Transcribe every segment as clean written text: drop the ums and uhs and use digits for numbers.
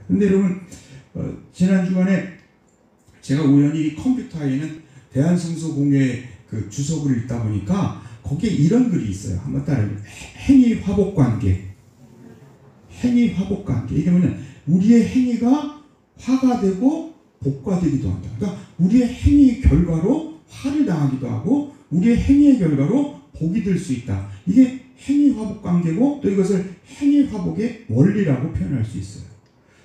근데 여러분, 지난 주간에 제가 우연히 컴퓨터에는 대한성서공회 그 주석을 읽다 보니까 거기에 이런 글이 있어요. 한번 따라해보세요. 행위화복관계. 행위화복관계. 이게 뭐냐면 우리의 행위가 화가 되고 복과 되기도 한다. 그러니까 우리의 행위 결과로 화를 당하기도 하고 우리의 행위의 결과로 복이 될 수 있다. 이게 행위화복관계고 또 이것을 행위화복의 원리라고 표현할 수 있어요.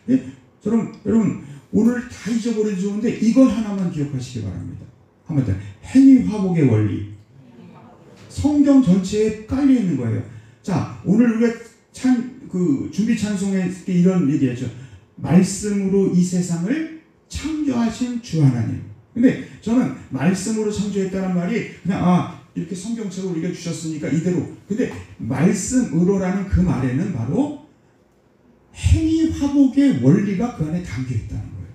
예? 여러분 오늘 다 잊어버려도 좋은데 이걸 하나만 기억하시기 바랍니다. 한번 더. 행위화복의 원리. 성경 전체에 깔려 있는 거예요. 자, 오늘 우리가 준비 찬송에 이런 얘기했죠. 말씀으로 이 세상을 창조하신 주 하나님. 근데 저는 말씀으로 창조했다는 말이 그냥 이렇게 성경책으로 우리가 주셨으니까 이대로. 근데 말씀으로라는 그 말에는 바로 행위화복의 원리가 그 안에 담겨 있다는 거예요.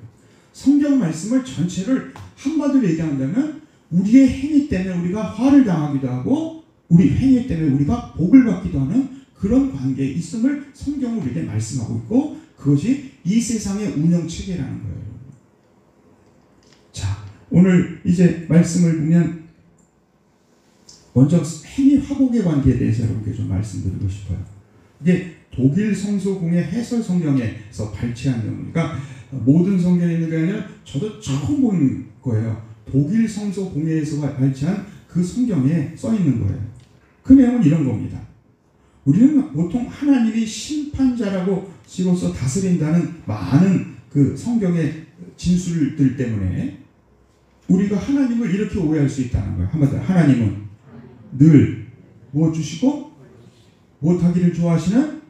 성경 말씀을 전체를 한마디로 얘기한다면 우리의 행위 때문에 우리가 화를 당하기도 하고 우리 행위 때문에 우리가 복을 받기도 하는 그런 관계에 있음을 성경은 우리에게 말씀하고 있고 그것이 이 세상의 운영체계라는 거예요. 자, 오늘 이제 말씀을 보면 먼저 행위화복의 관계에 대해서 여러분께 좀 말씀드리고 싶어요. 이게 독일 성서공회 해설 성경에서 발췌한 내용이니까 모든 성경에 있는 게 아니라 저도 처음 본 거예요. 독일 성서공회에서 발췌한 그 성경에 써 있는 거예요. 그 내용은 이런 겁니다. 우리는 보통 하나님이 심판자라고 시로서 다스린다는 많은 그 성경의 진술들 때문에 우리가 하나님을 이렇게 오해할 수 있다는 거예요. 한마디로 하나님은 늘 무엇 주시고 무엇하기를 좋아하시는,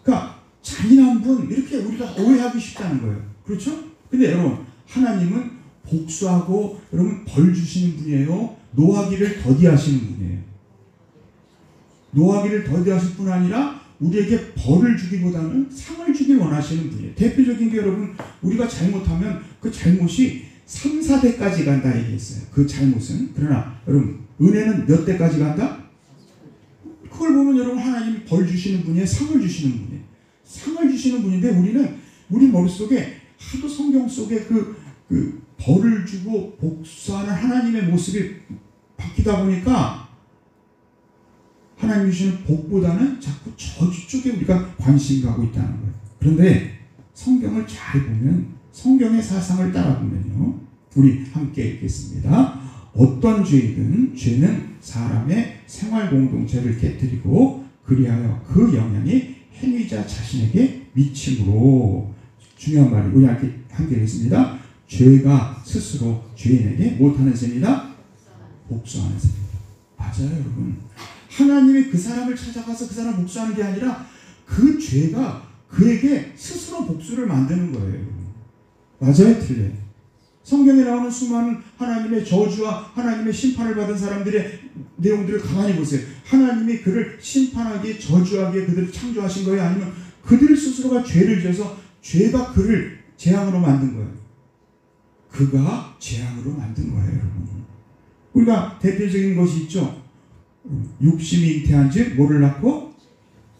그러니까 잔인한 분, 이렇게 우리가 오해하기 쉽다는 거예요. 그렇죠? 근데 여러분, 하나님은 복수하고 여러분 벌 주시는 분이에요. 노하기를 더디하시는 분이에요. 노하기를 더디하실 뿐 아니라 우리에게 벌을 주기보다는 상을 주길 원하시는 분이에요. 대표적인 게 여러분, 우리가 잘못하면 그 잘못이 3, 4대까지 간다 얘기했어요. 그 잘못은. 그러나 여러분, 은혜는 몇 대까지 간다? 그걸 보면 여러분, 하나님이 벌 주시는 분이에요. 상을 주시는 분이에요. 상을 주시는 분인데 우리 머릿속에 하도 성경 속에 그 벌을 주고 복수하는 하나님의 모습이 바뀌다 보니까 하나님 주시는 복보다는 자꾸 저주 쪽에 우리가 관심이 가고 있다는 거예요. 그런데 성경을 잘 보면, 성경의 사상을 따라 보면요, 우리 함께 읽겠습니다. 어떤 죄이든 죄는 사람의 생활 공동체를 깨뜨리고 그리하여 그 영향이 행위자 자신에게 미침으로, 중요한 말이 우리 함께 읽겠습니다. 죄가 스스로 죄인에게 못하는 셈이다? 복수하는 셈이다. 맞아요, 여러분. 하나님이 그 사람을 찾아가서 그 사람 복수하는 게 아니라 그 죄가 그에게 스스로 복수를 만드는 거예요. 맞아요, 틀려요? 성경에 나오는 수많은 하나님의 저주와 하나님의 심판을 받은 사람들의 내용들을 가만히 보세요. 하나님이 그를 심판하기에, 저주하기에 그들을 창조하신 거예요? 아니면 그들 스스로가 죄를 지어서 죄가 그를 재앙으로 만든 거예요? 그가 재앙으로 만든 거예요, 여러분. 우리가 대표적인 것이 있죠. 육심이 잉태한즉 뭐를 낳고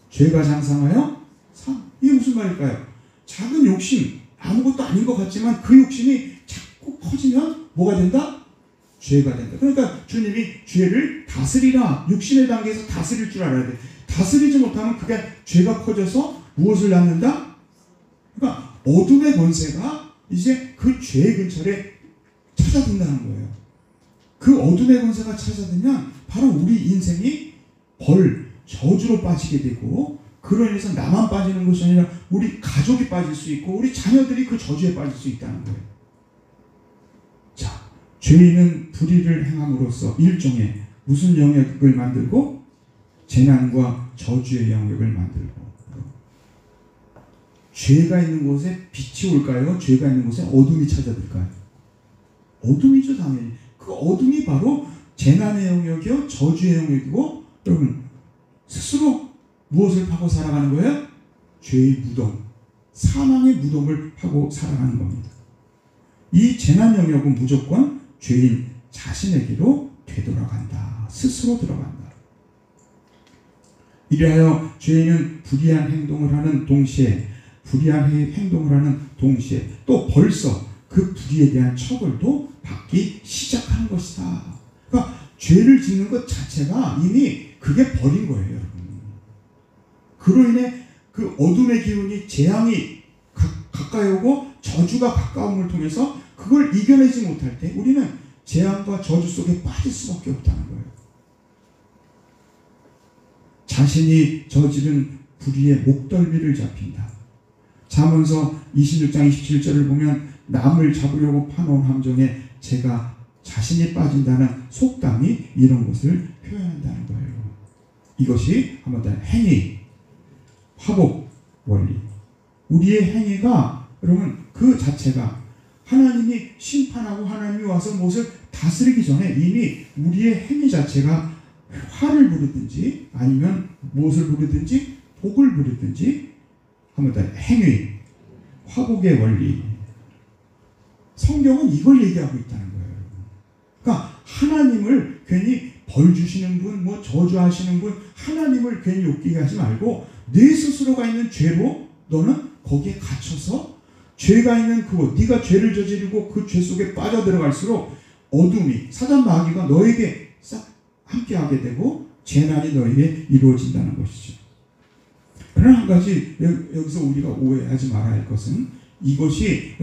죄가 장성하여 상. 이게 무슨 말일까요? 작은 욕심, 아무것도 아닌 것 같지만 그 욕심이 자꾸 커지면 뭐가 된다? 죄가 된다. 그러니까 주님이 죄를 다스리라, 육신의 단계에서 다스릴 줄 알아야 돼. 다스리지 못하면 그게 죄가 커져서 무엇을 낳는다? 그러니까 어둠의 권세가 이제 그 죄의 근처에 찾아든다는 거예요. 그 어둠의 권세가 찾아들면 바로 우리 인생이 저주로 빠지게 되고, 그로 인해서 나만 빠지는 것이 아니라 우리 가족이 빠질 수 있고 우리 자녀들이 그 저주에 빠질 수 있다는 거예요. 자, 죄인은 불의를 행함으로써 일종의 무슨 영역을 만들고? 재난과 저주의 영역을 만들고. 죄가 있는 곳에 빛이 올까요? 죄가 있는 곳에 어둠이 찾아들까요? 어둠이죠, 당연히. 그 어둠이 바로 재난의 영역이요, 저주의 영역이고, 여러분, 스스로 무엇을 파고 살아가는 거예요? 죄의 무덤, 사망의 무덤을 파고 살아가는 겁니다. 이 재난 영역은 무조건 죄인 자신에게로 되돌아간다. 스스로 들어간다. 이래하여 죄인은 불의한 행동을 하는 동시에 불의한 행동을 하는 동시에 또 벌써 그 불의에 대한 처벌도 받기 시작하는 것이다. 그러니까 죄를 짓는 것 자체가 이미 그게 벌인 거예요, 여러분. 그로 인해 그 어둠의 기운이 재앙이 가까이 오고 저주가 가까움을 통해서 그걸 이겨내지 못할 때 우리는 재앙과 저주 속에 빠질 수밖에 없다는 거예요. 자신이 저지른 불의의 목덜미를 잡힌다. 잠언서 26장 27절을 보면 남을 잡으려고 파놓은 함정에 제가 자신이 빠진다는 속담이 이런 것을 표현한다는 거예요. 이것이 한번 더 행위, 화복, 원리. 우리의 행위가 여러분 그 자체가 하나님이 심판하고 하나님이 와서 무엇을 다스리기 전에 이미 우리의 행위 자체가 화를 부르든지 아니면 무엇을 부르든지 복을 부르든지 한번 더 행위, 화복의 원리. 성경은 이걸 얘기하고 있다는 거예요. 그러니까 하나님을 괜히 벌 주시는 분, 뭐 저주하시는 분, 하나님을 괜히 웃기게 하지 말고 내 스스로가 있는 죄로 너는 거기에 갇혀서 죄가 있는 그곳, 네가 죄를 저지르고 그 죄 속에 빠져들어갈수록 어둠이, 사단 마귀가 너에게 싹 함께하게 되고 재난이 너에게 이루어진다는 것이죠. 그러나 한 가지 여기서 우리가 오해하지 말아야 할 것은 이것이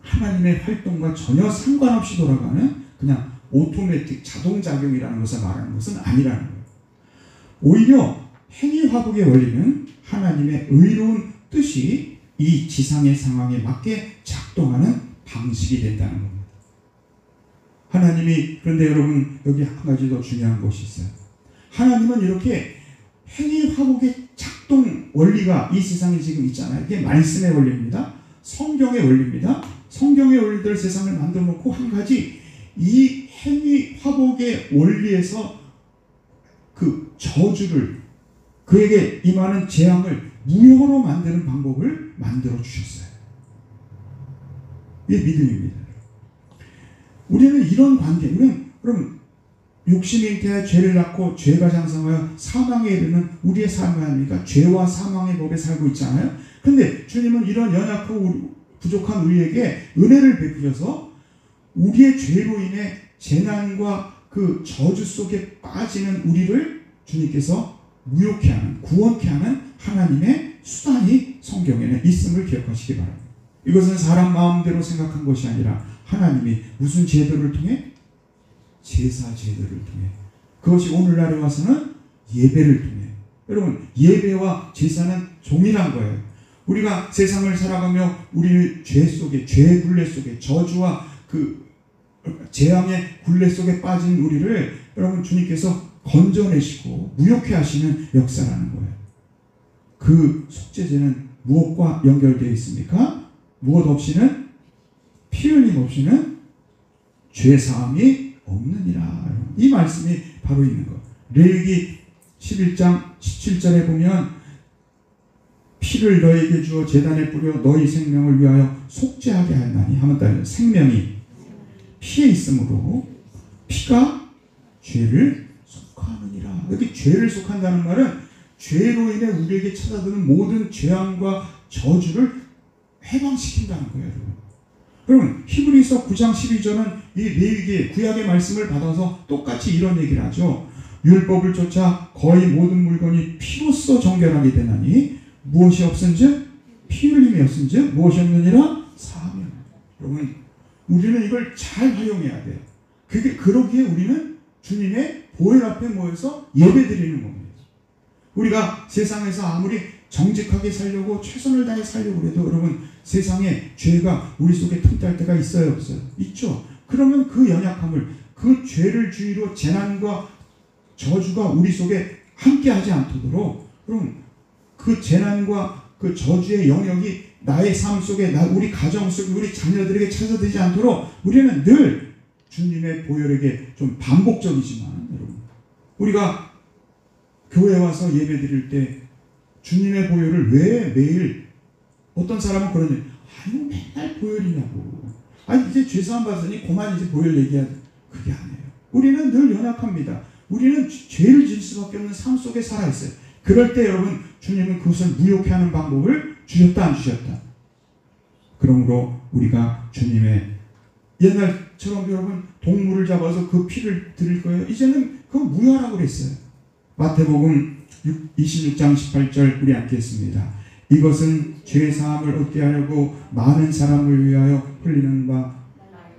하나님의 활동과 전혀 상관없이 돌아가는 그냥 오토매틱 자동작용이라는 것을 말하는 것은 아니라는 거예요. 오히려 행위화복의 원리는 하나님의 의로운 뜻이 이 지상의 상황에 맞게 작동하는 방식이 된다는 겁니다. 하나님이, 그런데 여러분 여기 한 가지 더 중요한 것이 있어요. 하나님은 이렇게 행위화복의 작동 원리가 이 세상에 지금 있잖아요. 이게 말씀의 원리입니다. 성경의 원리입니다. 성경의 원리들 세상을 만들어 놓고 한 가지 이 행위화복의 원리에서 그 저주를, 그에게 임하는 재앙을 무효로 만드는 방법을 만들어 주셨어요. 이게 믿음입니다. 우리는 이런 관계, 우리는 그럼 욕심이 잉태하여 죄를 낳고 죄가 장성하여 사망에 이르는 우리의 삶이 아닙니까? 죄와 사망의 법에 살고 있잖아요. 그런데 주님은 이런 연약하고 부족한 우리에게 은혜를 베푸셔서 우리의 죄로 인해 재난과 그 저주 속에 빠지는 우리를 주님께서 무효케 하는, 구원케 하는 하나님의 수단이 성경에는 있음을 기억하시기 바랍니다. 이것은 사람 마음대로 생각한 것이 아니라 하나님이 무슨 제도를 통해? 제사 제도를 통해. 그것이 오늘날에 와서는 예배를 통해. 여러분, 예배와 제사는 동일한 거예요. 우리가 세상을 살아가며 우리 죄 속에, 죄의 굴레 속에, 저주와 그 재앙의 굴레 속에 빠진 우리를 여러분 주님께서 건져내시고 무효케 하시는 역사라는 거예요. 그 속죄제는 무엇과 연결되어 있습니까? 무엇 없이는, 피 흘림 없이는 죄사함이 없느니라. 이 말씀이 바로 있는 것. 레위기 11장 17절에 보면 피를 너에게 주어 제단에 뿌려 너희 생명을 위하여 속죄하게 하였나니 하면 따르 생명이 피에 있으므로 피가 죄를 속하느니라. 여기 죄를 속한다는 말은 죄로 인해 우리에게 찾아드는 모든 재앙과 저주를 해방시킨다는 거예요. 여러분, 히브리서 9장 12절은 이 레위기의 구약의 말씀을 받아서 똑같이 이런 얘기를 하죠. 율법을 쫓아 거의 모든 물건이 피로써 정결하게 되나니 무엇이 없은즉 피 흘림이 없은즉 무엇이 없느니라 사하며. 여러분, 우리는 이걸 잘 활용해야 돼요. 그러기에 우리는 주님의 보혈 앞에 모여서 예배드리는 겁니다. 우리가 세상에서 아무리 정직하게 살려고 최선을 다해 살려고 해도 여러분 세상에 죄가 우리 속에 틈탈 때가 있어요, 없어요? 있죠. 그러면 그 연약함을, 그 죄를 주위로 재난과 저주가 우리 속에 함께하지 않도록, 그럼 그 재난과 그 저주의 영역이 나의 삶 속에, 우리 가정 속에, 우리 자녀들에게 찾아들지 않도록 우리는 늘 주님의 보혈에게 좀 반복적이지만, 여러분 우리가 교회 와서 예배 드릴 때 주님의 보혈을 왜 매일, 어떤 사람은 그러니 아이고 맨날 보혈이냐고, 아니 이제 죄사함 받으니 그만 이제 보혈 얘기하지. 그게 아니에요. 우리는 늘 연약합니다. 우리는 죄를 지을 수밖에 없는 삶 속에 살아있어요. 그럴 때 여러분 주님은 그것을 무효케 하는 방법을 주셨다 안 주셨다? 그러므로 우리가 주님의 옛날처럼 여러분 동물을 잡아서 그 피를 드릴 거예요. 이제는 그건 무효라고 그랬어요. 마태복음 26장 18절 우리 함께 했습니다. 이것은 죄사함을 얻게 하려고 많은 사람을 위하여 흘리는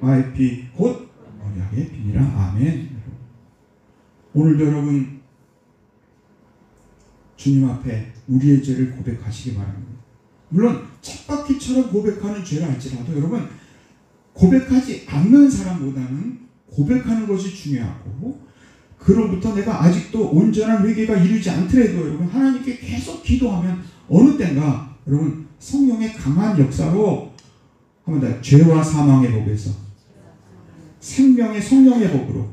바의 피 곧 언약의 피니라. 아멘. 오늘도 여러분 주님 앞에 우리의 죄를 고백하시기 바랍니다. 물론 쳇바퀴처럼 고백하는 죄를 할지라도 여러분 고백하지 않는 사람보다는 고백하는 것이 중요하고, 그로부터 내가 아직도 온전한 회개가 이르지 않더라도 여러분 하나님께 계속 기도하면 어느 때인가 여러분 성령의 강한 역사로 한번 더 죄와 사망의 법에서 생명의 성령의 법으로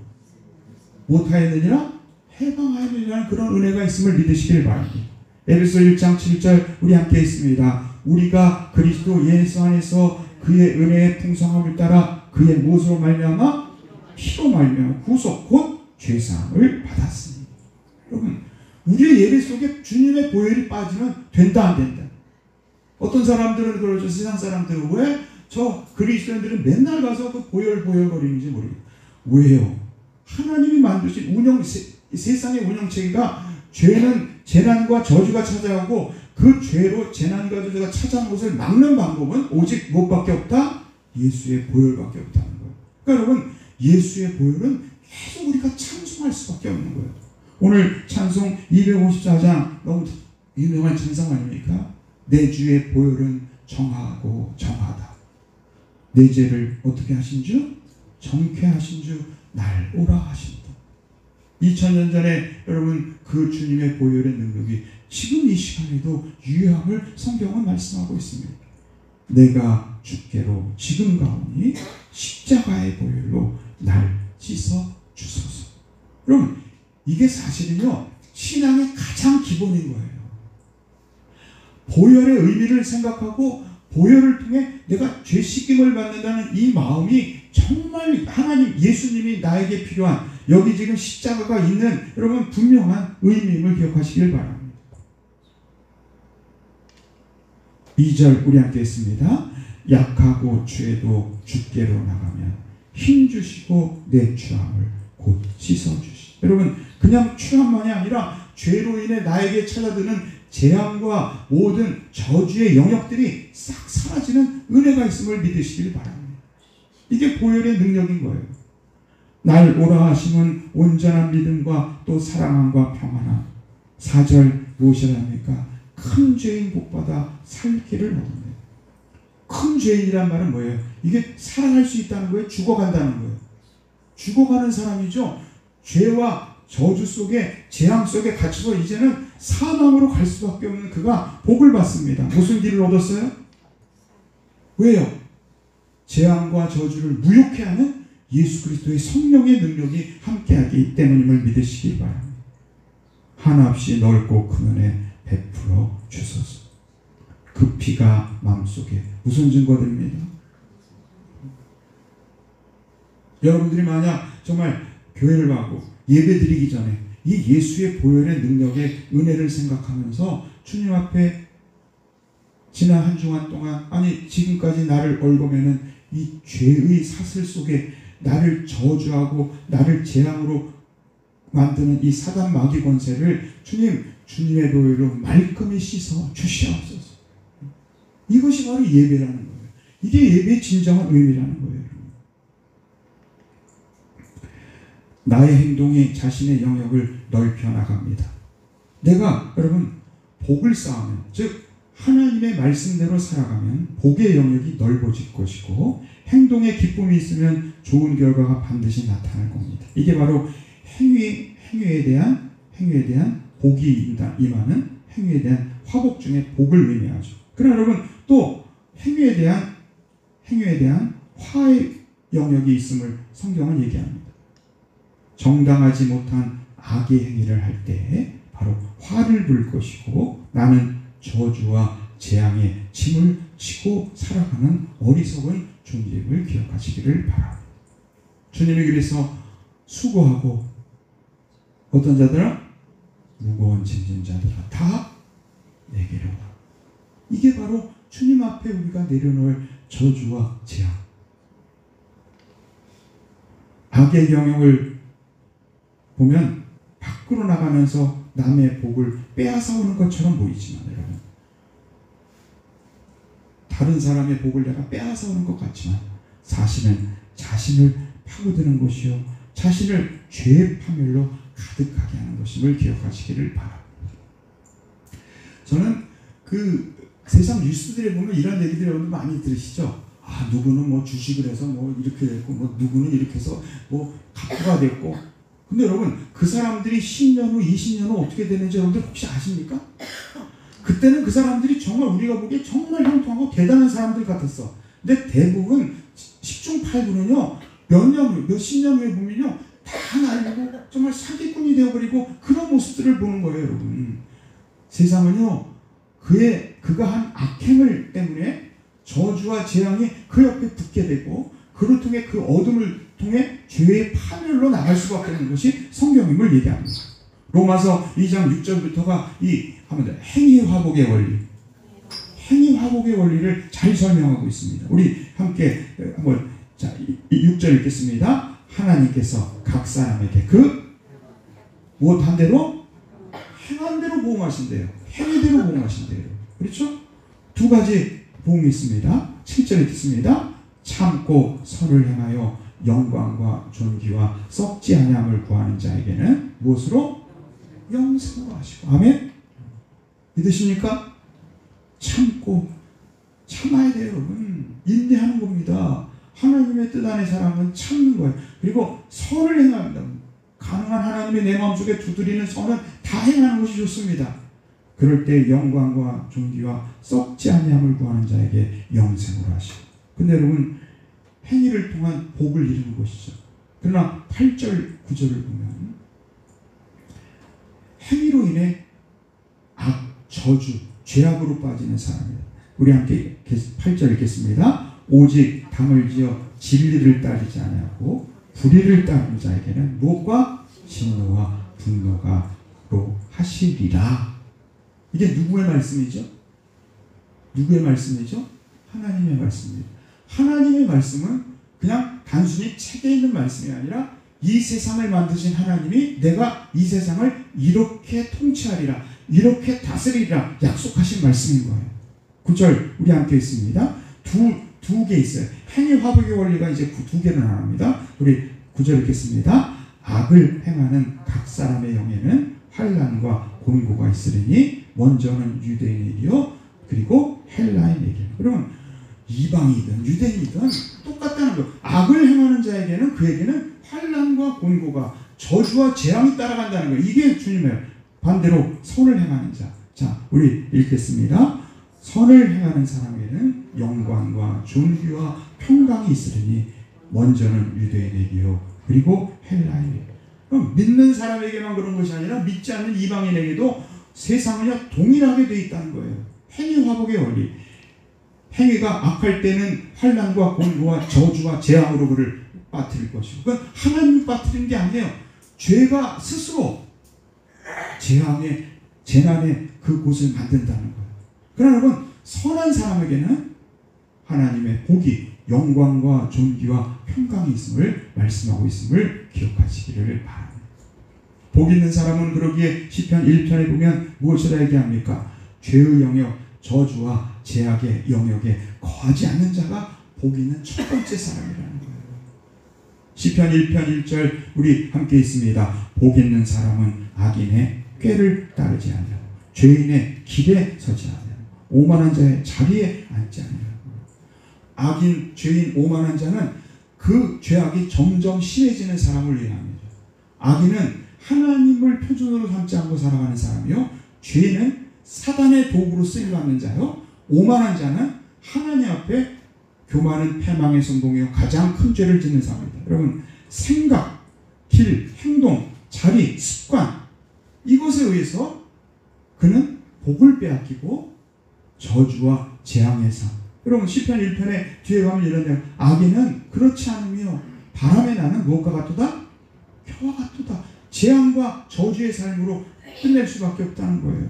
못하였느니라 해방하였느니라는 그런 은혜가 있음을 믿으시길 바랍니다. 에베소 1장 7절 우리 함께 있습니다. 우리가 그리스도 예수 안에서 그의 은혜의 풍성함을 따라 그의 무엇으로 말미암아 피로 말미암아 구속 곧 죄사함을 받았습니다. 여러분 우리의 예배 속에 주님의 보혈이 빠지면 된다 안 된다? 어떤 사람들은 그러죠. 세상 사람들은 왜 저 그리스도인들은 맨날 가서 그 보혈거리는지 모르겠어요. 왜요? 하나님이 만드신 세상의 운영체계가 죄는 재난과 저주가 찾아오고 그 죄로 재난과 저주가 찾아온 것을 막는 방법은 오직 무엇밖에 없다? 예수의 보혈밖에 없다는 거예요. 그러니까 여러분 예수의 보혈은 계속 우리가 찬송할 수밖에 없는 거예요. 오늘 찬송 254장 너무 유명한 찬송 아닙니까? 내 주의 보혈은 정하고 정하다. 내 죄를 어떻게 하신 주? 정쾌하신 주 날 오라 하신다. 2000년 전에 여러분 그 주님의 보혈의 능력이 지금 이 시간에도 유효함을 성경은 말씀하고 있습니다. 내가 주께로 지금 가오니 십자가의 보혈로 날 씻어 주소서. 여러분 이게 사실은요 신앙의 가장 기본인 거예요. 보혈의 의미를 생각하고 보혈을 통해 내가 죄 씻김을 받는다는 이 마음이 정말 하나님 예수님이 나에게 필요한 여기 지금 십자가가 있는 여러분 분명한 의미임을 기억하시길 바랍니다. 2절 우리 함께 했습니다. 약하고 죄도 주께로 나가면 힘 주시고 내 추함을 곧 씻어주시. 여러분 그냥 추함만이 아니라 죄로 인해 나에게 찾아드는 재앙과 모든 저주의 영역들이 싹 사라지는 은혜가 있음을 믿으시길 바랍니다. 이게 보혈의 능력인 거예요. 날 오라 하시면 온전한 믿음과 또 사랑함과 평안함. 4절 무엇이라 합니까? 큰 죄인 복받아 살 길을 얻는. 큰 죄인이란 말은 뭐예요? 이게 살아날 수 있다는 거예요? 죽어간다는 거예요? 죽어가는 사람이죠. 죄와 저주 속에 재앙 속에 갇혀서 이제는 사망으로 갈 수밖에 없는 그가 복을 받습니다. 무슨 길을 얻었어요? 왜요? 재앙과 저주를 무효케 하는 예수 그리스도의 성령의 능력이 함께하기 때문임을 믿으시기 바랍니다. 한없이 넓고 큰 은혜 베풀어 주소서. 그 피가 마음속에 무슨 증거됩니다? 여러분들이 만약 정말 교회를 가고 예배드리기 전에 이 예수의 보혈의 능력의 은혜를 생각하면서 주님 앞에 지난 한 주간 동안 아니 지금까지 나를 얽어매는 이 죄의 사슬 속에 나를 저주하고 나를 재앙으로 만드는 이 사단 마귀 권세를 주님의 보혈로 말끔히 씻어 주시옵소서. 이것이 바로 예배라는 거예요. 이게 예배의 진정한 의미라는 거예요. 나의 행동이 자신의 영역을 넓혀 나갑니다. 내가 여러분 복을 쌓으면 즉 하나님의 말씀대로 살아가면 복의 영역이 넓어질 것이고 행동에 기쁨이 있으면 좋은 결과가 반드시 나타날 겁니다. 이게 바로 행위에 대한 복이 임하는 행위에 대한 화복 중에 복을 의미하죠. 그러나 여러분 또 행위에 대한 화의 영역이 있음을 성경은 얘기합니다. 정당하지 못한 악의 행위를 할 때 바로 화를 불 것이고 나는 저주와 재앙의 짐을 지고 살아가는 어리석은 존재임을 기억하시기를 바랍니다. 주님이 그래서 수고하고 어떤 자들아? 무거운 짐진 자들아 다 내게로 와. 이게 바로 주님 앞에 우리가 내려놓을 저주와 재앙. 악의 영역을 보면 밖으로 나가면서 남의 복을 빼앗아오는 것처럼 보이지만 여러분, 다른 사람의 복을 내가 빼앗아오는 것 같지만 사실은 자신을 파고드는 것이요 자신을 죄의 파멸로 가득하게 하는 것임을 기억하시기를 바랍니다. 저는 그 세상 뉴스들에 보면 이런 얘기들 여러분 많이 들으시죠? 아, 누구는 뭐 주식을 해서 뭐 이렇게 됐고, 뭐 누구는 이렇게 해서 뭐 갑부가 됐고. 근데 여러분, 그 사람들이 10년 후, 20년 후 어떻게 되는지 여러분들 혹시 아십니까? 그때는 그 사람들이 정말 우리가 보기에 정말 형통하고 대단한 사람들 같았어. 근데 대부분 10중 8구는요, 몇십 년 후에 보면요, 다 날리고 정말 사기꾼이 되어버리고 그런 모습들을 보는 거예요, 여러분. 세상은요, 그가 한 악행을 때문에 저주와 재앙이 그 옆에 붙게 되고, 그를 통해 그 어둠을 통해 죄의 파멸로 나갈 수밖에 없는 것이 성경임을 얘기합니다. 로마서 2장 6절부터가 행위 화복의 원리, 행위 화복의 원리를 잘 설명하고 있습니다. 우리 함께 한번 6절 읽겠습니다. 하나님께서 각 사람에게 그 무엇한 대로 행한 대로 보응하신대요. 행위대로 보응하신대요. 그렇죠? 두 가지 보응이 있습니다. 7절 읽겠습니다. 참고 선을 행하여 영광과 존귀와 썩지 아니함을 구하는 자에게는 무엇으로? 영생으로 하시고. 아멘? 믿으십니까? 참아야 돼요, 여러분. 인내하는 겁니다. 하나님의 뜻 안에 사람은 참는 거예요. 그리고 선을 행합니다. 가능한 하나님의 내 마음속에 두드리는 선은 다 행하는 것이 좋습니다. 그럴 때 영광과 존귀와 썩지 아니함을 구하는 자에게 영생으로 하시고. 근데 여러분, 행위를 통한 복을 이루는 것이죠. 그러나 8절 9절을 보면 행위로 인해 저주, 죄악으로 빠지는 사람입니다. 우리 함께 8절 읽겠습니다. 오직 당을 지어 진리를 따르지 아니하고 불의를 따르는 자에게는 무엇과? 진노와 분노가로 하시리라. 이게 누구의 말씀이죠? 누구의 말씀이죠? 하나님의 말씀입니다. 하나님의 말씀은 그냥 단순히 책에 있는 말씀이 아니라 이 세상을 만드신 하나님이 내가 이 세상을 이렇게 통치하리라, 이렇게 다스리리라 약속하신 말씀인 거예요. 9절 우리 함께 있습니다. 두 개 있어요. 행위 화복의 원리가 이제 두 개로 나옵니다. 우리 9절 읽겠습니다. 악을 행하는 각 사람의 영에는 환난과 곤고가 있으리니 먼저는 유대인에게요 그리고 헬라인에게. 그러면 이방이든 유대인이든 똑같다는 거예요. 악을 행하는 자에게는 그에게는 환난과 곤고가, 저주와 재앙이 따라간다는 거예요. 이게 주님의 반대로 선을 행하는 자. 자, 우리 읽겠습니다. 선을 행하는 사람에게는 영광과 존귀와 평강이 있으리니 먼저는 유대인에게요 그리고 헬라인에게. 그럼 믿는 사람에게만 그런 것이 아니라 믿지 않는 이방인에게도 세상은요 동일하게 돼 있다는 거예요. 행위 화복의 원리. 행위가 악할 때는 환난과 곤고와 저주와 재앙으로 그를 빠뜨릴 것이고, 그건 하나님이 빠뜨리는 게 아니에요. 죄가 스스로 재앙의 재난의 그곳을 만든다는 거예요. 그러나 여러분, 선한 사람에게는 하나님의 복이, 영광과 존귀와 평강이 있음을 말씀하고 있음을 기억하시기를 바랍니다. 복 있는 사람은 그러기에 시편 1편에 보면 무엇이라 얘기합니까? 죄의 영역, 저주와 제약의 영역에 거하지 않는 자가 복 있는 첫 번째 사람이라는 거예요. 시편 1편 1절 우리 함께 있습니다. 복 있는 사람은 악인의 꾀를 따르지 아니하고 죄인의 길에 서지 아니하고 오만한 자의 자리에 앉지 아니하고. 악인, 죄인, 오만한 자는 그 죄악이 점점 심해지는 사람을 위함이죠. 악인은 하나님을 표준으로 삼지 않고 살아가는 사람이요, 죄인은 사단의 도구로 쓰임받는 자요, 오만한 자는 하나님 앞에 교만은 패망의 성공이요 가장 큰 죄를 짓는 사람입니다. 여러분, 생각, 길, 행동, 자리, 습관, 이것에 의해서 그는 복을 빼앗기고 저주와 재앙의 삶. 여러분, 시편 1편에 뒤에 가면 이런 내용, 악인은 그렇지 않으며 바람에 나는 무엇과 같도다? 표와 같도다. 재앙과 저주의 삶으로 끝낼 수밖에 없다는 거예요.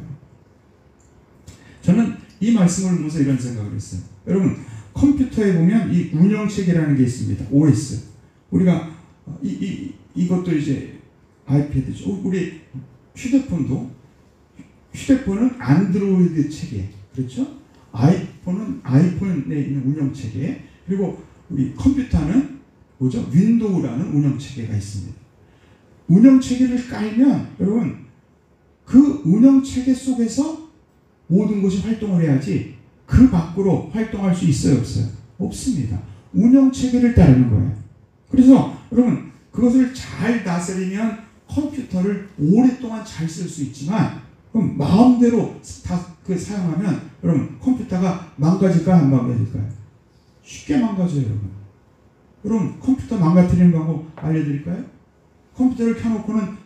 저는 이 말씀을 보면서 이런 생각을 했어요. 여러분, 컴퓨터에 보면 이 운영체계라는 게 있습니다. OS. 우리가 이것도 이제 아이패드죠. 우리 휴대폰은 안드로이드 체계, 그렇죠? 아이폰은 아이폰에 있는 운영체계, 그리고 우리 컴퓨터는 뭐죠? 윈도우라는 운영체계가 있습니다. 운영체계를 깔면 여러분, 그 운영체계 속에서 모든 것이 활동을 해야지 그 밖으로 활동할 수 있어요, 없어요? 없습니다. 운영체계를 따르는 거예요. 그래서 여러분, 그것을 잘 다스리면 컴퓨터를 오랫동안 잘 쓸 수 있지만, 그럼 마음대로 사용하면 여러분, 컴퓨터가 망가질까요, 안 망가질까요? 쉽게 망가져요, 여러분. 여러분, 컴퓨터 망가뜨리는 방법 알려드릴까요? 컴퓨터를 켜놓고는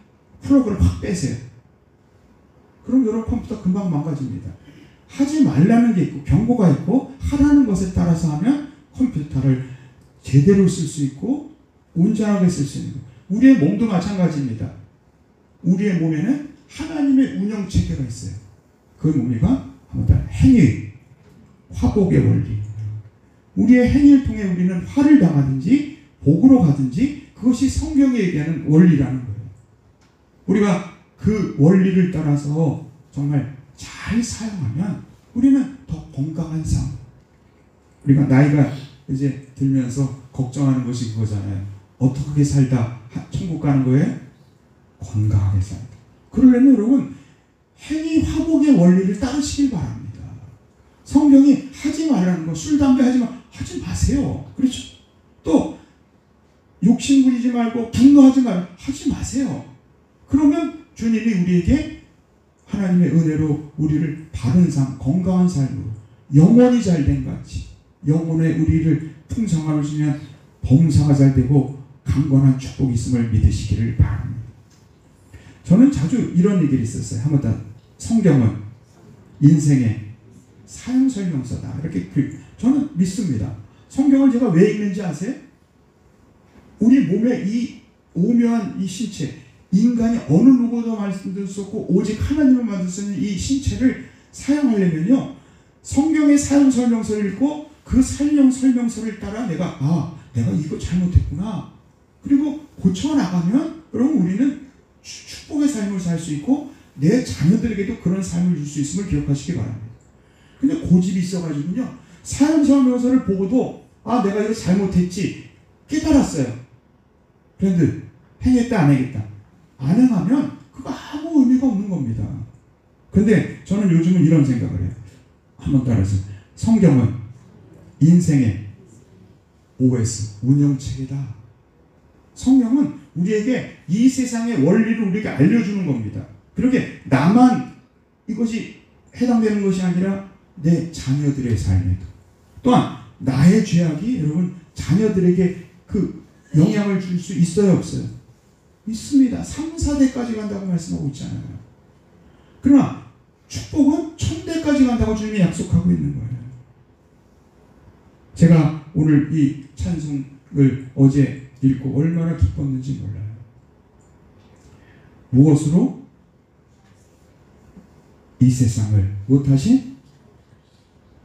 플러그를 확 빼세요. 그럼 여러분, 컴퓨터 금방 망가집니다. 하지 말라는 게 있고 경고가 있고, 하라는 것에 따라서 하면 컴퓨터를 제대로 쓸 수 있고 온전하게 쓸 수 있는 거예요. 우리의 몸도 마찬가지입니다. 우리의 몸에는 하나님의 운영체계가 있어요. 그 몸이가 행위, 화복의 원리. 우리의 행위를 통해 우리는 화를 당하든지 복으로 가든지, 그것이 성경에 얘기하는 원리라는 거예요. 우리가 그 원리를 따라서 정말 잘 사용하면 우리는 더 건강한 삶. 우리가 나이가 이제 들면서 걱정하는 것이 그거잖아요. 어떻게 살다 천국 가는 거예요? 건강하게 살다. 그러려면 여러분, 행위 화복의 원리를 따르시길 바랍니다. 성경이 하지 말라는 거, 술, 담배 하지 마세요. 그렇죠? 또 욕심 부리지 말고 분노하지 말고 하지 마세요. 그러면 주님이 우리에게 하나님의 은혜로 우리를 바른 삶, 건강한 삶으로 영혼이 잘된 같이 영혼에 우리를 풍성함을 주면 범사가 잘되고 강건한 축복이 있음을 믿으시기를 바랍니다. 저는 자주 이런 얘기를 있었어요. 한번 더, 성경은 인생의 사용설명서다, 이렇게 저는 믿습니다. 성경을 제가 왜 읽는지 아세요? 우리 몸에 이 오묘한 이 신체, 인간이 어느 누구도 만들 수 없고 오직 하나님을 만들 수 있는 이 신체를 사용하려면요, 성경의 사용설명서를 읽고 그 설명서를 따라 내가 이거 잘못했구나, 그리고 고쳐나가면 여러분, 우리는 축복의 삶을 살 수 있고 내 자녀들에게도 그런 삶을 줄 수 있음을 기억하시기 바랍니다. 근데 고집이 있어가지고요, 사용설명서를 보고도 내가 이거 잘못했지 깨달았어요. 그런데 행했다 안 하겠다, 안 행하면 그거 아무 의미가 없는 겁니다. 그런데 저는 요즘은 이런 생각을 해요. 한번 따라서, 성경은 인생의 OS, 운영체계다. 성경은 우리에게 이 세상의 원리를 우리에게 알려주는 겁니다. 그렇게 나만 이것이 해당되는 것이 아니라 내 자녀들의 삶에도, 또한 나의 죄악이 여러분 자녀들에게 그 영향을 줄 수 있어요, 없어요? 있습니다. 3, 4대까지 간다고 말씀하고 있잖아요. 그러나 축복은 1000대까지 간다고 주님이 약속하고 있는 거예요. 제가 오늘 이 찬송을 어제 읽고 얼마나 기뻤는지 몰라요. 무엇으로? 이 세상을 못하신?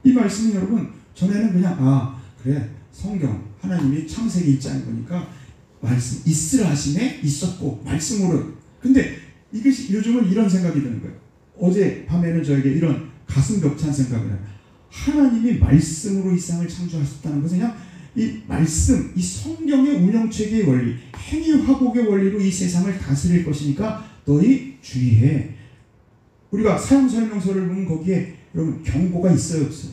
이 말씀은 여러분, 전에는 그냥 그래, 성경 하나님이 창세기 1장에 보니까 말씀 있으라 하시네, 있었고 말씀으로. 근데 이것이 요즘은 이런 생각이 드는 거예요. 어제 밤에는 저에게 이런 가슴 벅찬 생각을 해요. 하나님이 말씀으로 이 세상을 창조하셨다는 것은 그냥 이 말씀, 이 성경의 운영체계의 원리, 행위 화복의 원리로 이 세상을 다스릴 것이니까 너희 주의해. 우리가 사용설명서를 보면 거기에 여러분 경고가 있어요, 없어요?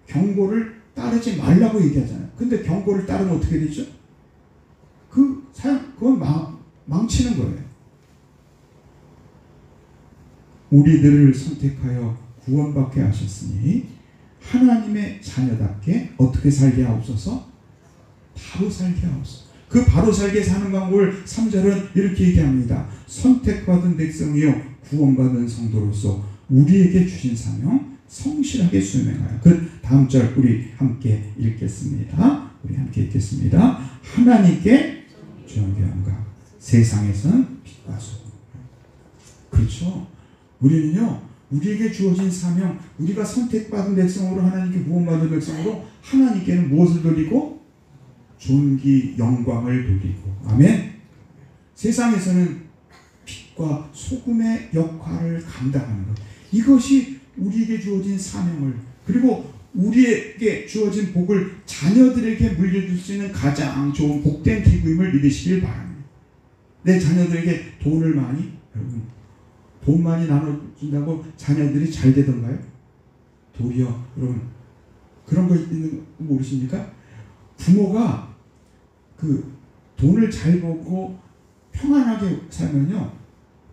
경고를 따르지 말라고 얘기하잖아요. 근데 경고를 따르면 어떻게 되죠? 그건 망치는 거예요. 우리들을 선택하여 구원받게 하셨으니 하나님의 자녀답게 어떻게 살게 하옵소서? 바로 살게 하옵소서. 그 바로 살게 사는 방법을 3절은 이렇게 얘기합니다. 선택받은 백성이요 구원받은 성도로서 우리에게 주신 사명 성실하게 수행하여. 그 다음 절 우리 함께 읽겠습니다. 하나님께 존경함과 세상에서는 빛과 소금. 그렇죠. 우리는요, 우리에게 주어진 사명, 우리가 선택받은 백성으로 하나님께 구원받은 백성으로 하나님께는 무엇을 돌리고? 존귀, 영광을 돌리고. 아멘. 세상에서는 빛과 소금의 역할을 감당하는 것. 이것이 우리에게 주어진 사명을, 그리고 우리에게 주어진 복을 자녀들에게 물려줄 수 있는 가장 좋은 복된 기구임을 믿으시길 바랍니다. 내 자녀들에게 돈을 많이, 여러분, 돈 많이 나눠준다고 자녀들이 잘 되던가요? 도리어, 여러분, 그런 거 있는 거 모르십니까? 부모가 그 돈을 잘 벌고 평안하게 살면요,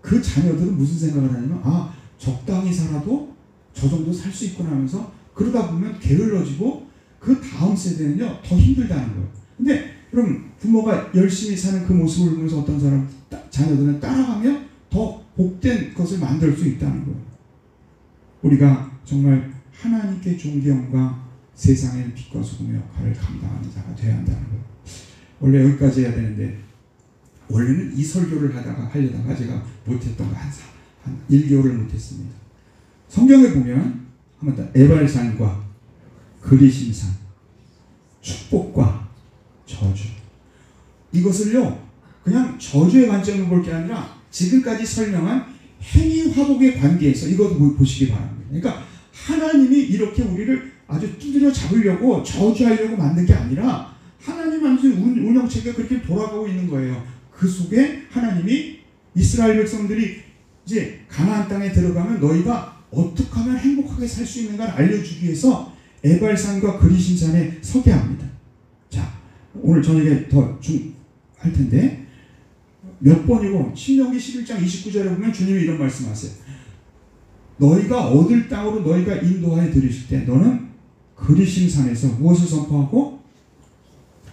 그 자녀들은 무슨 생각을 하냐면, 아, 적당히 살아도 저 정도 살 수 있구나 하면서, 그러다 보면 게을러지고 그 다음 세대는요 더 힘들다는 거예요. 근데 그럼 부모가 열심히 사는 그 모습을 보면서 어떤 사람, 자녀들은 따라가며 더 복된 것을 만들 수 있다는 거예요. 우리가 정말 하나님께 존귀 영광, 세상에는 빛과 소금의 역할을 감당하는 자가 되어야 한다는 거예요. 원래 여기까지 해야 되는데, 원래는 이 설교를 하려다가 제가 못했던 거 한 1개월을 못했습니다. 성경에 보면 한번 더, 에발산과 그리심산, 축복과 저주, 이것을요 그냥 저주의 관점을 볼 게 아니라 지금까지 설명한 행위화복의 관계에서 이것도 보시기 바랍니다. 그러니까 하나님이 이렇게 우리를 아주 두드려 잡으려고 저주하려고 만든 게 아니라 하나님 안에서 운영체계가 그렇게 돌아가고 있는 거예요. 그 속에 하나님이 이스라엘 백성들이 이제 가나안 땅에 들어가면 너희가 어떻게 하면 행복하게 살 수 있는가를 알려주기 위해서 에발산과 그리심산에 서게 합니다. 자, 오늘 저녁에 더 할 텐데 몇 번이고, 신명기 11장 29절에 보면 주님이 이런 말씀하세요. 너희가 얻을 땅으로 너희가 인도하여 들이실 때 너는 그리심산에서 무엇을 선포하고?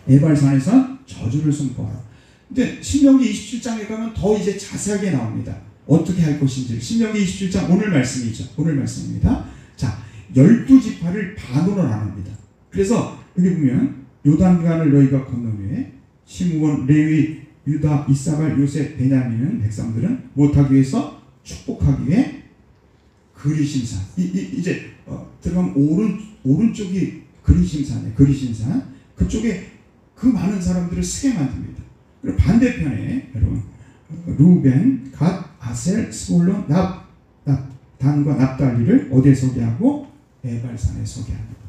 에발산에서 저주를 선포하라. 근데 신명기 27장에 가면 더 이제 자세하게 나옵니다. 어떻게 할 것인지. 신명기 27장 오늘 말씀이죠. 오늘 말씀입니다. 자, 12지파를 반으로 나눕니다. 그래서 여기 보면 요단강을 너희가 건넌 후에 시므온, 레위, 유다, 이사갈, 요셉, 베냐민은 백성들은 못하기 위해서 축복하기 위해 그리심산. 이제 들어가면 오른쪽이 그리심산이에요. 그리심산. 그쪽에 그 많은 사람들을 쓰게 만듭니다. 그리고 반대편에 여러분 루벤, 갓, 아셀, 스볼론, 단과 납달리를 어디에 서게 하고? 에발산에 서게 합니다.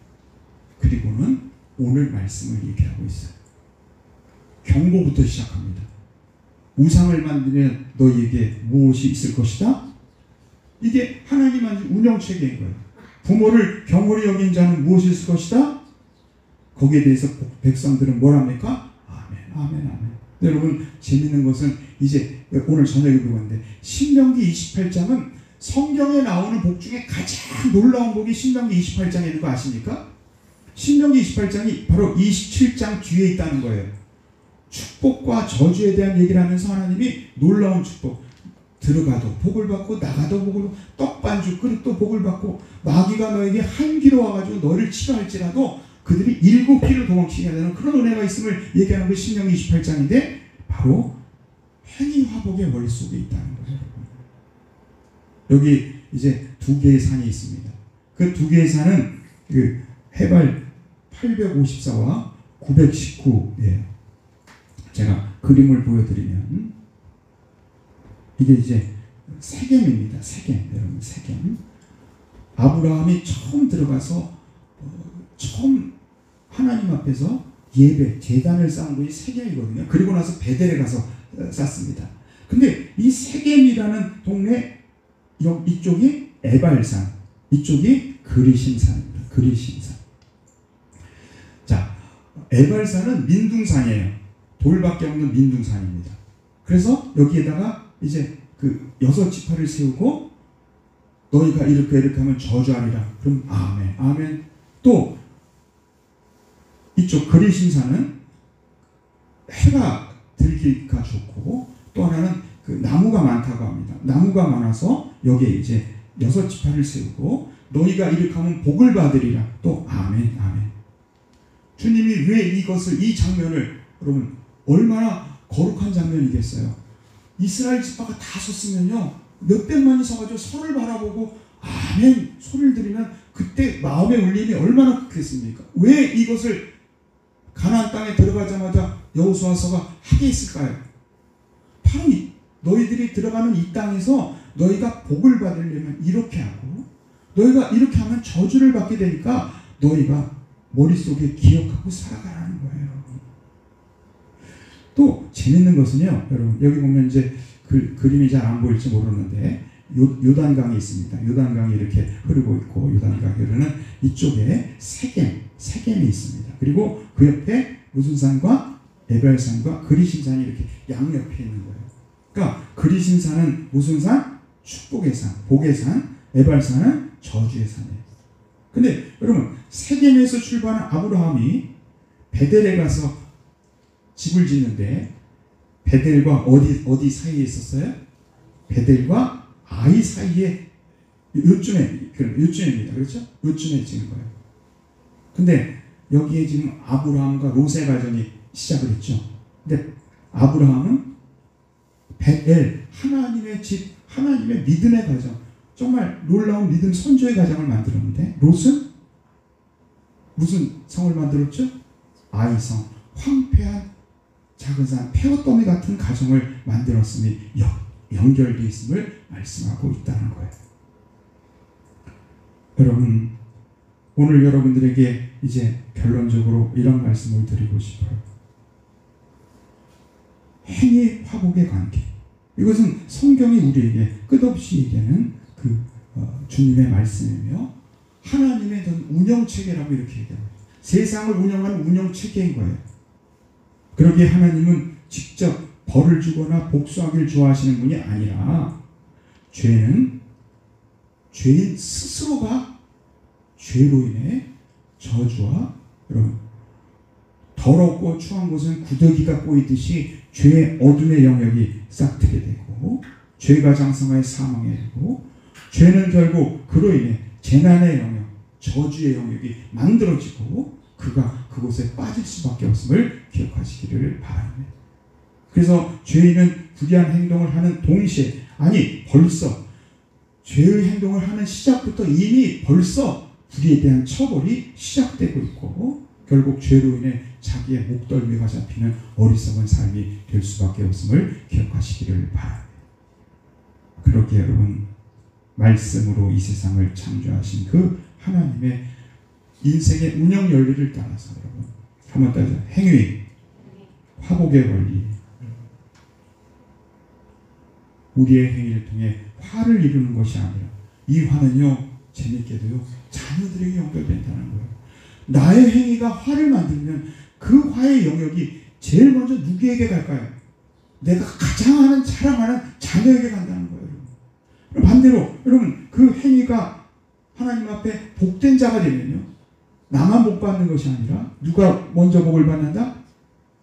그리고는 오늘 말씀을 얘기하고 있어요. 경고부터 시작합니다. 우상을 만들면 너희에게 무엇이 있을 것이다? 이게 하나님 만든 운영체계인 거예요. 부모를 경홀히 여긴 자는 무엇이 있을 것이다? 거기에 대해서 백성들은 뭘 합니까? 아멘, 아멘, 아멘. 여러분, 재밌는 것은 이제 오늘 저녁에 보는데 신명기 28장은 성경에 나오는 복 중에 가장 놀라운 복이 신명기 28장에 있는 거 아십니까? 신명기 28장이 바로 27장 뒤에 있다는 거예요. 축복과 저주에 대한 얘기를 하면서 하나님이 놀라운 축복, 들어가도 복을 받고 나가도 복을 받고, 떡반죽 그릇도 복을 받고, 마귀가 너에게 한 귀로 와가지고 너를 치료할지라도 그들이 7귀로 도망치게 되는 그런 은혜가 있음을 얘기하는 게 신명기 28장인데 바로 행위화복의 원리 속에 있다는 거예요. 여기 이제 2개의 산이 있습니다. 그 2개의 산은 그 해발 854와 919예요. 제가 그림을 보여드리면 이게 이제 세겜입니다. 세겜, 여러분, 세겜. 아브라함이 처음 들어가서 처음 하나님 앞에서 예배, 제단을 쌓은 곳이 세겜이거든요. 그리고 나서 베델에 가서 쌓습니다. 근데 이 세겜이라는 동네 이쪽이 에발산, 이쪽이 그리심산입니다. 그리심산. 자, 에발산은 민둥산이에요. 돌밖에 없는 민둥산입니다. 그래서 여기에다가 이제 그 6지파를 세우고 너희가 이렇게 하면 저주하리라. 그럼 아멘, 아멘. 또 이쪽 그리심산은 해가 들기가 좋고 또 하나는 그 나무가 많다고 합니다. 나무가 많아서 여기에 이제 6지파를 세우고 너희가 이렇게 하면 복을 받으리라. 또 아멘, 아멘. 주님이 왜 이 장면을, 여러분, 얼마나 거룩한 장면이겠어요. 이스라엘 지파가 다 섰으면요, 몇백만이 서가지고 서를 바라보고 아멘 소리를 들으면 그때 마음의 울림이 얼마나 크겠습니까? 왜 이것을 가나안 땅에 들어가자마자 여호수아서가 하게 했을까요? 바로 너희들이 들어가는 이 땅에서 너희가 복을 받으려면 이렇게 하고, 너희가 이렇게 하면 저주를 받게 되니까 너희가 머릿속에 기억하고 살아가라는 거예요. 또 재밌는 것은요, 여러분 여기 보면 이제 그림이 잘 안 보일지 모르는데 요단강이 있습니다. 요단강이 이렇게 흐르고 있고, 요단강이 흐르는 이쪽에 세겜이 있습니다. 그리고 그 옆에 무슨 산과 에발산과 그리심산이 이렇게 양옆에 있는 거예요. 그러니까 그리심산은 무슨 산? 축복의 산, 복의 산. 에발산은 저주의 산이에요. 근데 여러분 세겜에서 출발한 아브라함이 베델에 가서 집을 짓는데 베델과 어디 사이에 있었어요? 베델과 아이 사이에 요쯤입니다. 그렇죠? 요쯤에 지은 거예요. 근데 여기에 지금 아브라함과 롯의 가정이 시작을 했죠. 근데 아브라함은 베델, 하나님의 집, 하나님의 믿음의 가정, 정말 놀라운 믿음 선조의 가정을 만들었는데, 롯은 무슨 성을 만들었죠? 아이성, 황폐한 작은 산, 폐허더미 같은 가정을 만들었으니 연결되어 있음을 말씀하고 있다는 거예요. 여러분, 오늘 여러분들에게 이제 결론적으로 이런 말씀을 드리고 싶어요. 행위 화복의 관계. 이것은 성경이 우리에게 끝없이 얘기하는 주님의 말씀이며 하나님의 운영체계라고 이렇게 얘기합니다. 세상을 운영하는 운영체계인 거예요. 그러기에 하나님은 직접 벌을 주거나 복수하기를 좋아하시는 분이 아니라 죄인 스스로가 죄로 인해 저주와, 여러분 더럽고 추한 곳은 구더기가 꼬이듯이 죄의 어둠의 영역이 싹트게 되고, 죄가 장성하여 사망에 이르고, 죄는 결국 그로 인해 재난의 영역, 저주의 영역이 만들어지고 그가 그곳에 빠질 수밖에 없음을 기억하시기를 바랍니다. 그래서 죄인은 불의한 행동을 하는 동시에, 벌써 죄의 행동을 하는 시작부터 이미 벌써 불의에 대한 처벌이 시작되고 있고, 결국 죄로 인해 자기의 목덜미가 잡히는 어리석은 삶이 될 수밖에 없음을 기억하시기를 바랍니다. 그렇게 여러분, 말씀으로 이 세상을 창조하신 그 하나님의 인생의 운영 원리를 따라서 여러분, 한번 따져 행위, 화복의 원리, 우리의 행위를 통해 화를 이루는 것이 아니라, 이 화는요 재밌게도요 자녀들에게 연결된다는 거예요. 나의 행위가 화를 만들면 그 화의 영역이 제일 먼저 누구에게 갈까요? 내가 가장 사랑하는 자녀에게 간다는 거예요. 반대로 여러분, 그 행위가 하나님 앞에 복된 자가 되면요, 나만 복 받는 것이 아니라 누가 먼저 복을 받는다?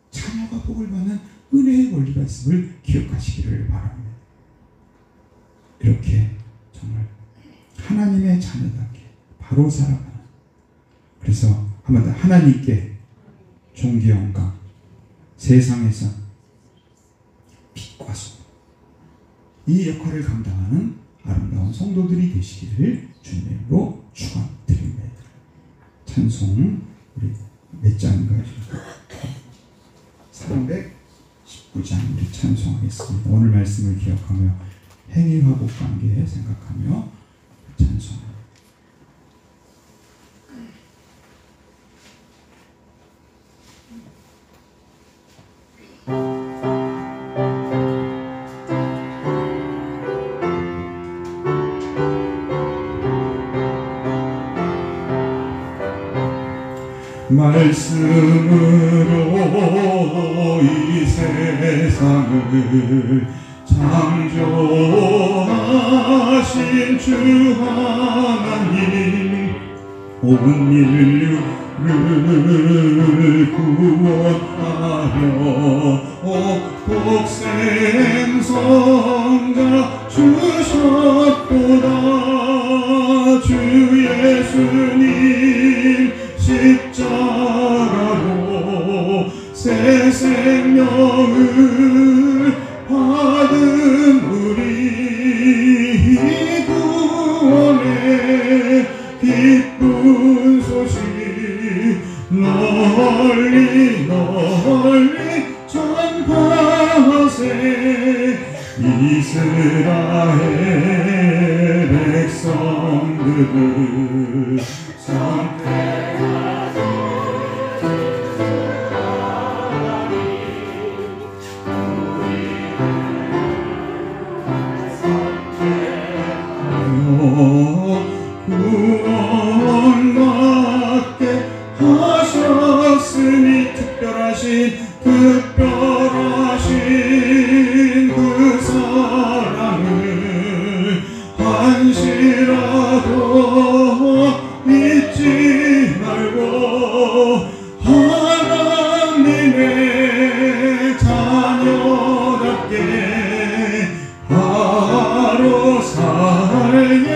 자녀가 복을 받는 은혜의 원리가 있음을 기억하시기를 바랍니다. 이렇게 정말 하나님의 자녀답게 바로 살아가는, 그래서 한번 더 하나님께 존귀 영광, 세상에서 빛과 소금, 이 역할을 감당하는 아름다운 성도들이 되시기를 주님으로 축원드립니다. 찬송 우리 몇 장인가요? 319장 우리 찬송하겠습니다. 오늘 말씀을 기억하며 행위 화복 관계 생각하며 찬송합니다. 말씀으로 이 세상을 창조하신 주 하나님, 온 인류를 구원하여 독생성자 주셨도다. 주 예수님 십자가로 새 생명을 받은 우리 구원의 널리 전파하세. 이스라엘 백성들을 구원받게 하셨으니 특별하신 그 사랑을 한시라도 잊지 말고 하나님의 자녀답게 하루 살게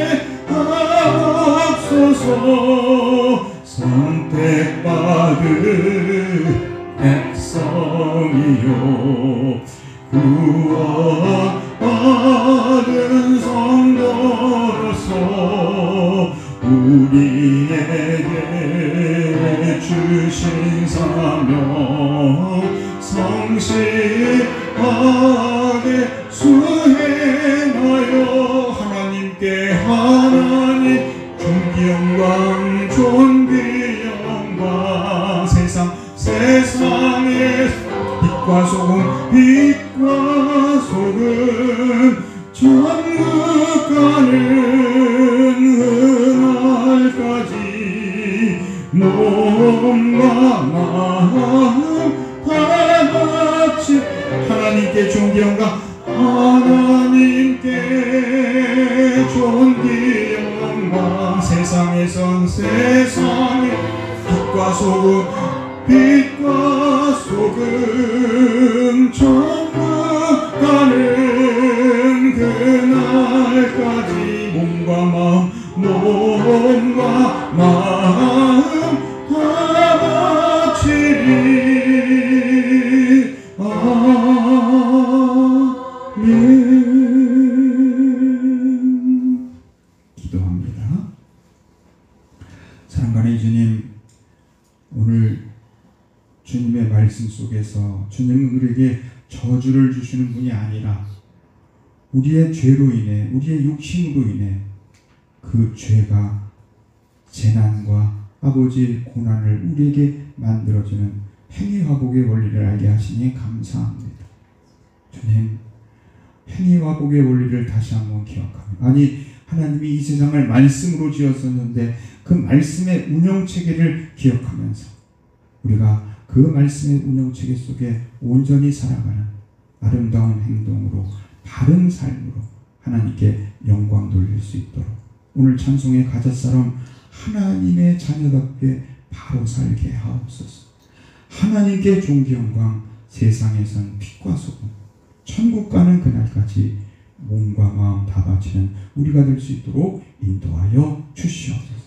하옵소서. 선택받은 백성이요 구원받은 성도로서 우리에게 주신 사명 성실하게 수행하여 하나님 존귀 영광 세상의 빛과 소금 천국 가는 그날까지 몸과 마음 다같이 하나님께 존귀 영광 세상에선 세상의 빛과 소금 천국 가는 그날까지 몸과 마음 다 바치리. 아멘. 기도합니다. 사랑하는 주님, 오늘 주님의 말씀 속에서 주님은 우리에게 저주를 주시는 분이 아니라 우리의 죄로 인해 우리의 욕심으로 인해 그 죄가 재난과 아버지 고난을 우리에게 만들어주는 행위화복의 원리를 알게 하시니 감사합니다. 주님, 행위화복의 원리를 다시 한번 기억합니다. 아니, 하나님이 이 세상을 말씀으로 지었었는데 그 말씀의 운영체계를 기억하면서 우리가 그 말씀의 운영체계 속에 온전히 살아가는 아름다운 행동으로 바른 삶으로 하나님께 영광 돌릴 수 있도록 오늘 찬송의 가자처럼 하나님의 자녀답게 바로 살게 하옵소서. 하나님께 존귀 영광 세상에선 빛과 소금 천국 가는 그날까지 몸과 마음 다 바치는 우리가 될 수 있도록 인도하여 주시옵소서.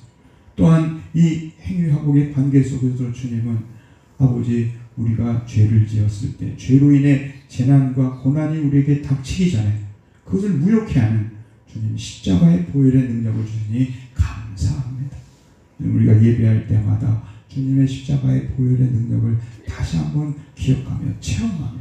또한 이 행위화복의 관계 속에서 주님은 아버지 우리가 죄를 지었을 때 죄로 인해 재난과 고난이 우리에게 닥치기 전에 그것을 무효케 하는 주님 십자가의 보혈의 능력을 주시니 감사합니다. 우리가 예배할 때마다 주님의 십자가의 보혈의 능력을 다시 한번 기억하며 체험하며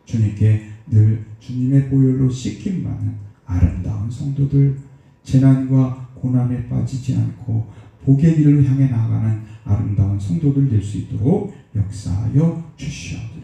주님께 늘 주님의 보혈로 씻김 받는 아름다운 성도들, 재난과 고난에 빠지지 않고 복의 길로 향해 나아가는 아름다운 성도들 될 수 있도록 역사하여 주시옵소서.